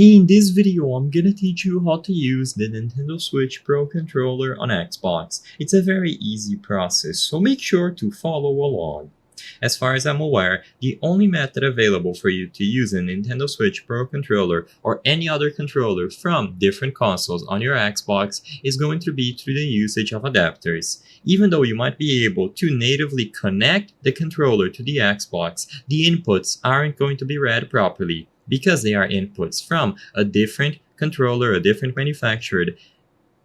In this video, I'm gonna teach you how to use the Nintendo Switch Pro controller on Xbox. It's a very easy process, so make sure to follow along. As far as I'm aware, the only method available for you to use a Nintendo Switch Pro controller or any other controller from different consoles on your Xbox is going to be through the usage of adapters. Even though you might be able to natively connect the controller to the Xbox, the inputs aren't going to be read properly because they are inputs from a different controller, a different manufacturer.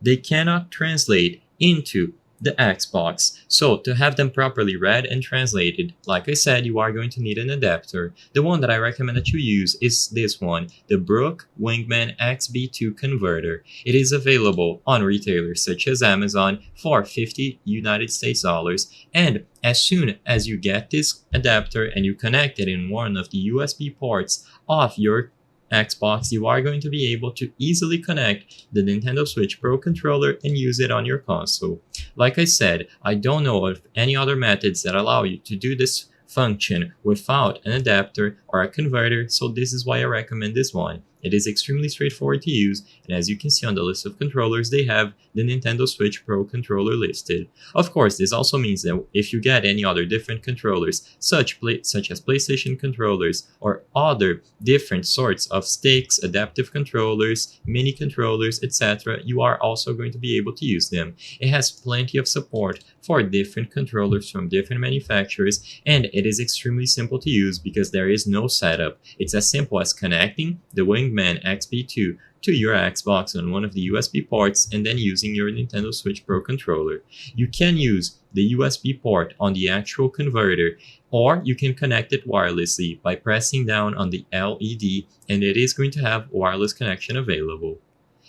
They cannot translate into the Xbox. So to have them properly read and translated, like I said, you are going to need an adapter. The one that I recommend that you use is this one, the Brook Wingman XB2 converter. It is available on retailers such as Amazon for 50 United States dollars. And as soon as you get this adapter and you connect it in one of the USB ports of your Xbox, you are going to be able to easily connect the Nintendo Switch Pro controller and use it on your console. Like I said, I don't know of any other methods that allow you to do this function without an adapter or a converter, so this is why I recommend this one. It is extremely straightforward to use, and as you can see on the list of controllers, they have the Nintendo Switch Pro controller listed. Of course, this also means that if you get any other different controllers, such as PlayStation controllers or other different sorts of sticks, adaptive controllers, mini controllers, etc., you are also going to be able to use them. It has plenty of support for different controllers from different manufacturers, and it is extremely simple to use because there is no setup. It's as simple as connecting the Wingman XB2 to your Xbox on one of the USB ports and then using your Nintendo Switch Pro controller. You can use the USB port on the actual converter, or you can connect it wirelessly by pressing down on the LED, and it is going to have wireless connection available.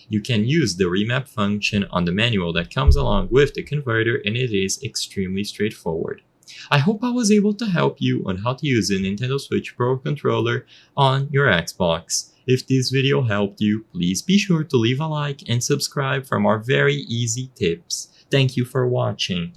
You can use the remap function on the manual that comes along with the converter, and it is extremely straightforward. I hope I was able to help you on how to use a Nintendo Switch Pro controller on your Xbox. If this video helped you, please be sure to leave a like and subscribe for more very easy tips. Thank you for watching.